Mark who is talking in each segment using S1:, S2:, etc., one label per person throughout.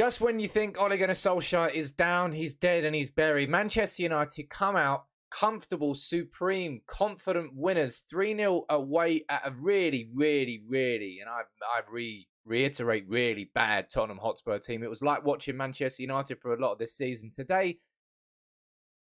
S1: Just when you think Ole Gunnar Solskjaer is down, he's dead and he's buried, Manchester United come out comfortable, supreme, confident winners, 3-0 away at a really, and I reiterate, really bad Tottenham Hotspur team. It was like watching Manchester United for a lot of this season. Today,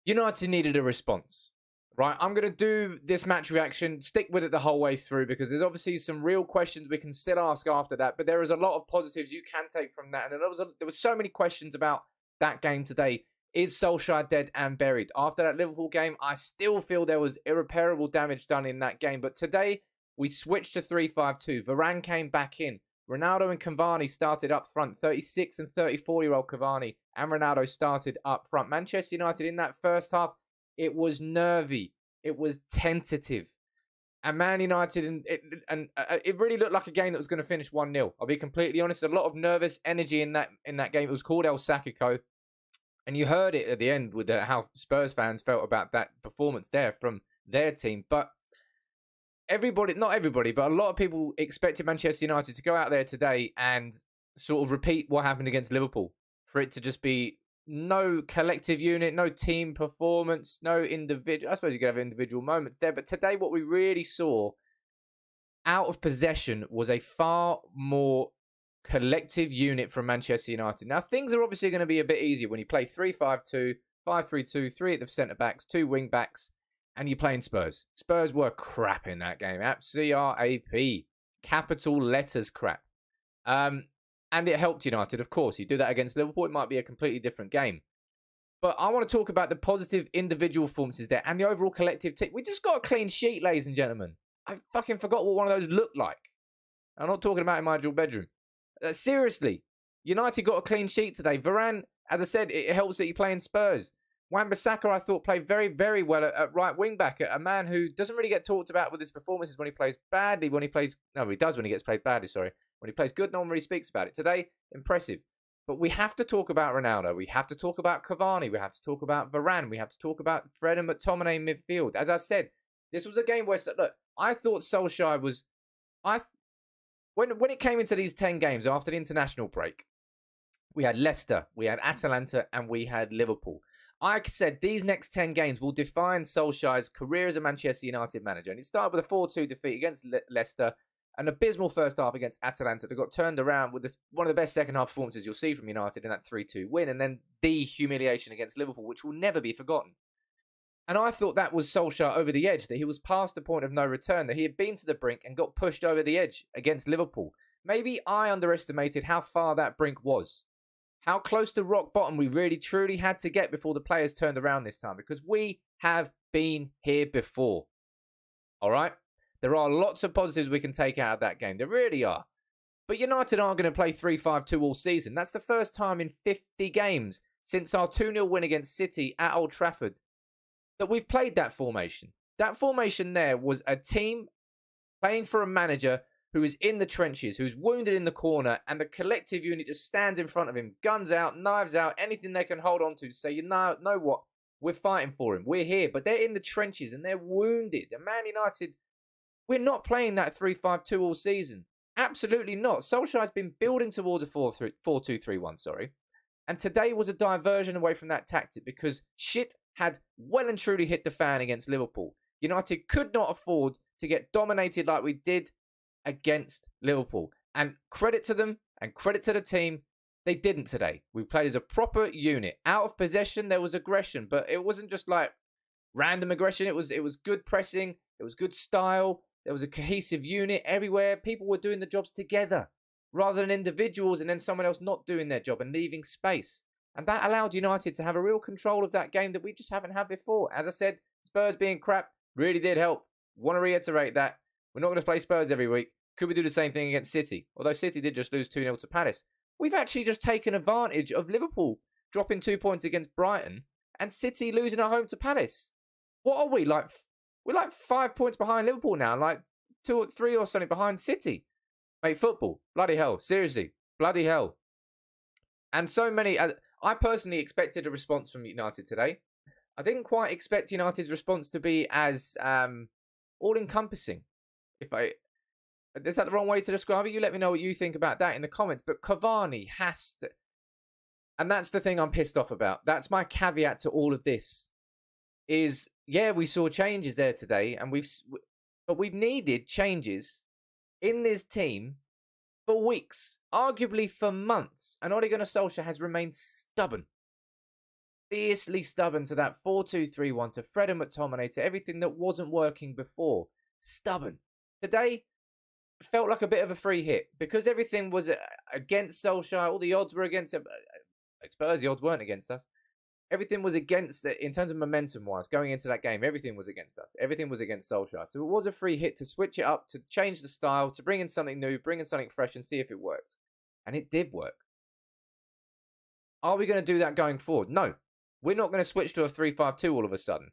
S1: United needed a response. Right, I'm going to do this match reaction, stick with it the whole way through, because there's obviously some real questions we can still ask after that, but there is a lot of positives you can take from that, and there was so many questions about that game today. Is Solskjaer dead and buried? After that Liverpool game, I still feel there was irreparable damage done in that game, but today we switched to 3-5-2. Varane came back in. Ronaldo and Cavani started up front. 36 and 34-year-old Cavani and Ronaldo started up front. Manchester United in that first half, it was nervy. It was tentative. And Man United, it really looked like a game that was going to finish 1-0. I'll be completely honest. A lot of nervous energy in that game. It was called El Sacco. And you heard it at the end with how Spurs fans felt about that performance there from their team. But not everybody, but a lot of people expected Manchester United to go out there today and sort of repeat what happened against Liverpool. For it to just be no collective unit, no team performance, no individual. I suppose you could have individual moments there, but today what we really saw out of possession was a far more collective unit from Manchester United. Now, things are obviously going to be a bit easier when you play 3-5-2, 5-3-2, 3 at the centre-backs, 2 wing-backs, and you're playing Spurs. Spurs were crap in that game. C-R-A-P. Capital letters crap. And it helped United, of course. You do that against Liverpool, it might be a completely different game. But I want to talk about the positive individual performances there and the overall collective team. We just got a clean sheet, ladies and gentlemen. I fucking forgot what one of those looked like. I'm not talking about in my dual bedroom. Seriously, United got a clean sheet today. Varane, as I said, it helps that you play in Spurs. Wan-Bissaka, I thought, played very, very well at right wing-back. A man who doesn't really get talked about with his performances when he plays badly, he does when he gets played badly, sorry. When he plays good, no one really speaks about it. Today, impressive. But we have to talk about Ronaldo. We have to talk about Cavani. We have to talk about Varane. We have to talk about Fred and McTominay in midfield. As I said, this was a game where, look, I thought Solskjaer was... When it came into these 10 games after the international break, we had Leicester, we had Atalanta, and we had Liverpool. I said these next 10 games will define Solskjaer's career as a Manchester United manager. And it started with a 4-2 defeat against Leicester, an abysmal first half against Atalanta that got turned around with one of the best second half performances you'll see from United in that 3-2 win, and then the humiliation against Liverpool, which will never be forgotten. And I thought that was Solskjaer over the edge, that he was past the point of no return, that he had been to the brink and got pushed over the edge against Liverpool. Maybe I underestimated how far that brink was. How close to rock bottom we really truly had to get before the players turned around this time, because we have been here before. All right? There are lots of positives we can take out of that game. There really are. But United aren't going to play 3-5-2 all season. That's the first time in 50 games since our 2-0 win against City at Old Trafford that we've played that formation. That formation there was a team playing for a manager who is in the trenches, who's wounded in the corner, and the collective unit just stands in front of him, guns out, knives out, anything they can hold on to say, you know what, we're fighting for him, we're here. But they're in the trenches and they're wounded. And Man United, we're not playing that 3-5-2 all season. Absolutely not. Solskjaer's been building towards a 4-2-3-1, sorry. And today was a diversion away from that tactic because shit had well and truly hit the fan against Liverpool. United could not afford to get dominated like we did against Liverpool. And credit to them and credit to the team, they didn't today. We played as a proper unit. Out of possession, there was aggression, but it wasn't just like random aggression. It was good pressing. It was good style. There was a cohesive unit everywhere. People were doing the jobs together rather than individuals and then someone else not doing their job and leaving space. And that allowed United to have a real control of that game that we just haven't had before. As I said, Spurs being crap really did help. Want to reiterate that. We're not going to play Spurs every week. Could we do the same thing against City? Although City did just lose 2-0 to Palace. We've actually just taken advantage of Liverpool dropping 2 points against Brighton and City losing at home to Palace. What are we? We're like 5 points behind Liverpool now, like 2 or 3 or something behind City. Mate, football. Bloody hell. Seriously. Bloody hell. And so many... I personally expected a response from United today. I didn't quite expect United's response to be as all-encompassing. Is that the wrong way to describe it? You let me know what you think about that in the comments. But Cavani has to... And that's the thing I'm pissed off about. That's my caveat to all of this. Is, yeah, we saw changes there today, and we've needed changes in this team for weeks, arguably for months. And Ole Gunnar Solskjaer has remained stubborn, fiercely stubborn to that 4-2-3-1, to Fred and McTominay, to everything that wasn't working before. Stubborn. Today, it felt like a bit of a free hit because everything was against Solskjaer. All the odds were against him. Spurs, the odds weren't against us. Everything was against it in terms of momentum-wise. Going into that game, everything was against us. Everything was against Solskjaer. So it was a free hit to switch it up, to change the style, to bring in something new, bring in something fresh and see if it worked. And it did work. Are we going to do that going forward? No. We're not going to switch to a 3-5-2 all of a sudden.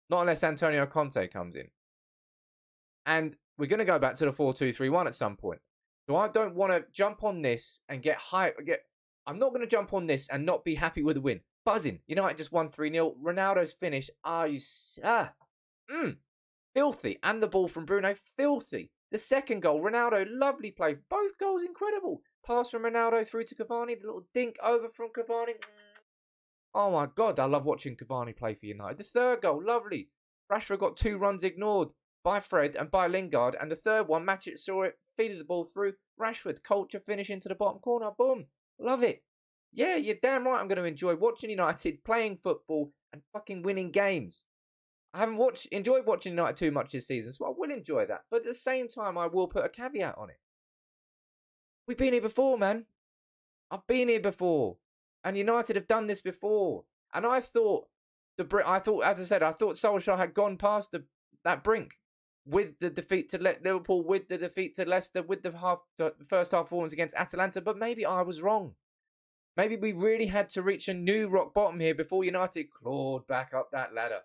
S1: Not unless Antonio Conte comes in. And we're going to go back to the 4-2-3-1 at some point. So I don't want to jump on this and get hype. I'm not going to jump on this and not be happy with the win. Buzzing. United just won 3-0. Ronaldo's finish. Filthy. And the ball from Bruno. Filthy. The second goal. Ronaldo. Lovely play. Both goals incredible. Pass from Ronaldo through to Cavani. The little dink over from Cavani. Oh my God. I love watching Cavani play for United. The third goal. Lovely. Rashford got 2 runs ignored by Fred and by Lingard. And the third one, Matip saw it. Feeded the ball through. Rashford. Culture finish into the bottom corner. Boom. Love it. Yeah, you're damn right I'm going to enjoy watching United playing football and fucking winning games. I haven't enjoyed watching United too much this season, so I will enjoy that. But at the same time, I will put a caveat on it. We've been here before, man. I've been here before. And United have done this before. And I thought, as I said, I thought Solskjaer had gone past that brink with the defeat to Liverpool, with the defeat to Leicester, with the first half performance against Atalanta. But maybe I was wrong. Maybe we really had to reach a new rock bottom here before United clawed back up that ladder.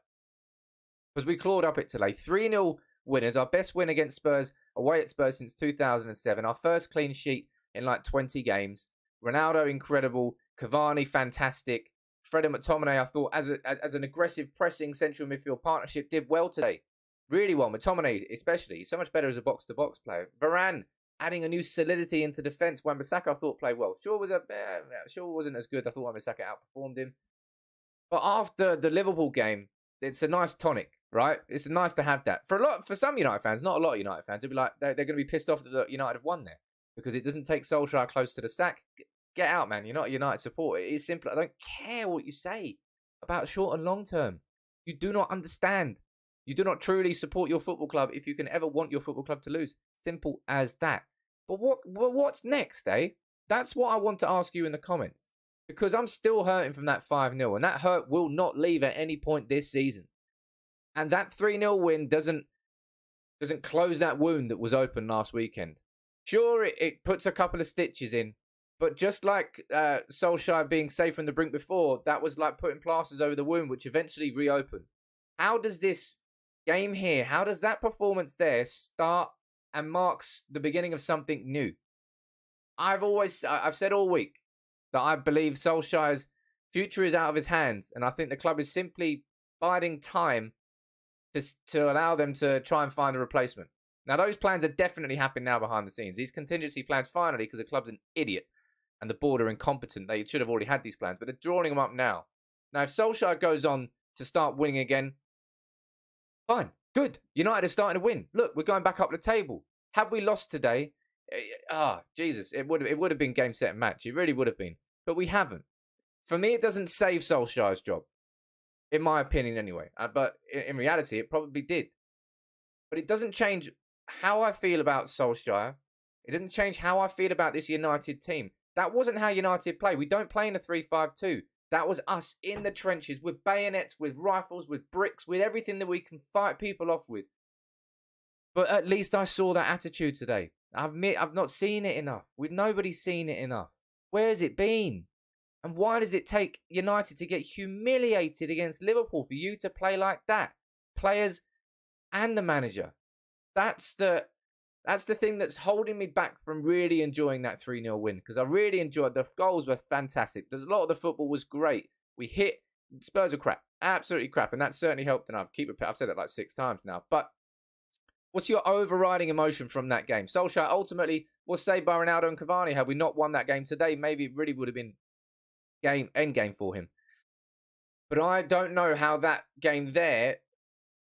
S1: Because we clawed up it today. 3-0 winners. Our best win against Spurs, away at Spurs since 2007. Our first clean sheet in like 20 games. Ronaldo, incredible. Cavani, fantastic. Fred and McTominay, I thought, as an aggressive pressing central midfield partnership, did well today. Really well. McTominay, especially. He's so much better as a box-to-box player. Varane, adding a new solidity into defence. Wan-Bissaka, I thought, played well. Shaw wasn't as good. I thought Wan-Bissaka outperformed him. But after the Liverpool game, it's a nice tonic, right? It's nice to have that. For some United fans, not a lot of United fans, it'll be like they're going to be pissed off that United have won there because it doesn't take Solskjaer close to the sack. Get out, man. You're not a United supporter. It is simple. I don't care what you say about short and long term. You do not understand. You do not truly support your football club if you can ever want your football club to lose. Simple as that. But what's next, eh? That's what I want to ask you in the comments. Because I'm still hurting from that 5-0. And that hurt will not leave at any point this season. And that 3-0 win doesn't close that wound that was open last weekend. Sure, it puts a couple of stitches in. But just like Solskjaer being safe from the brink before, that was like putting plasters over the wound, which eventually reopened. How does this game here, how does that performance there start and marks the beginning of something new? I've said all week that I believe Solskjaer's future is out of his hands. And I think the club is simply biding time to allow them to try and find a replacement. Now, those plans are definitely happening now behind the scenes. These contingency plans finally, because the club's an idiot and the board are incompetent. They should have already had these plans, but they're drawing them up now. Now, if Solskjaer goes on to start winning again, fine, good. United are starting to win. Look, we're going back up the table. Had we lost today, Jesus, it would have been game, set, and match. It really would have been. But we haven't. For me, it doesn't save Solskjaer's job. In my opinion, anyway. But in reality, it probably did. But it doesn't change how I feel about Solskjaer. It doesn't change how I feel about this United team. That wasn't how United play. We don't play in a 3-5-2. That was us in the trenches with bayonets, with rifles, with bricks, with everything that we can fight people off with. But at least I saw that attitude today. I've not seen it enough. Nobody's seen it enough. Where has it been? And why does it take United to get humiliated against Liverpool for you to play like that? Players and the manager. That's the thing that's holding me back from really enjoying that 3-0 win. Because I really enjoyed the goals were fantastic. A lot of the football was great. We hit Spurs are crap. Absolutely crap. And that certainly helped. And I've said it like 6 times now. But what's your overriding emotion from that game? Solskjaer ultimately was saved by Ronaldo and Cavani. Had we not won that game today, maybe it really would have been end game for him. But I don't know how that game there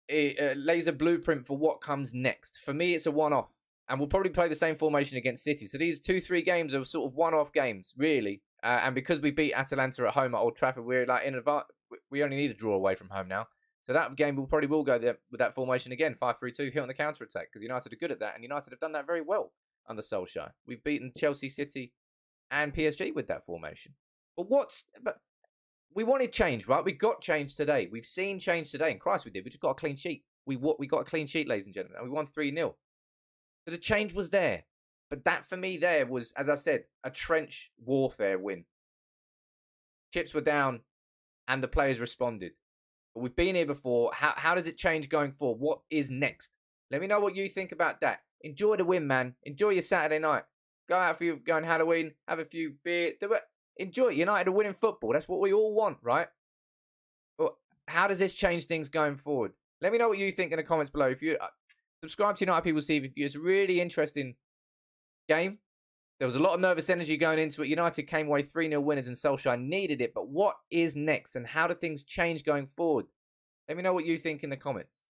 S1: lays a blueprint for what comes next. For me, it's a one-off. And we'll probably play the same formation against City. So these 2-3 games are sort of one-off games, really. And because we beat Atalanta at home at Old Trafford, we're like in advance. We only need a draw away from home now. So that game will probably go there with that formation again, 5-3-2, hit on the counter-attack. Because United are good at that. And United have done that very well under Solskjaer. We've beaten Chelsea, City, and PSG with that formation. But we wanted change, right? We got change today. We've seen change today. And Christ, we did. We just got a clean sheet. We got a clean sheet, ladies and gentlemen. And we won 3-0. So the change was there. But that, for me, there was, as I said, a trench warfare win. Chips were down, and the players responded. But we've been here before. How does it change going forward? What is next? Let me know what you think about that. Enjoy the win, man. Enjoy your Saturday night. Go out for you, go on Halloween, have a few beers. Enjoy it. United are winning football. That's what we all want, right? But how does this change things going forward? Let me know what you think in the comments below. If you subscribe to United People's TV, it's a really interesting game. There was a lot of nervous energy going into it. United came away 3-0 winners and Solskjaer needed it. But what is next and how do things change going forward? Let me know what you think in the comments.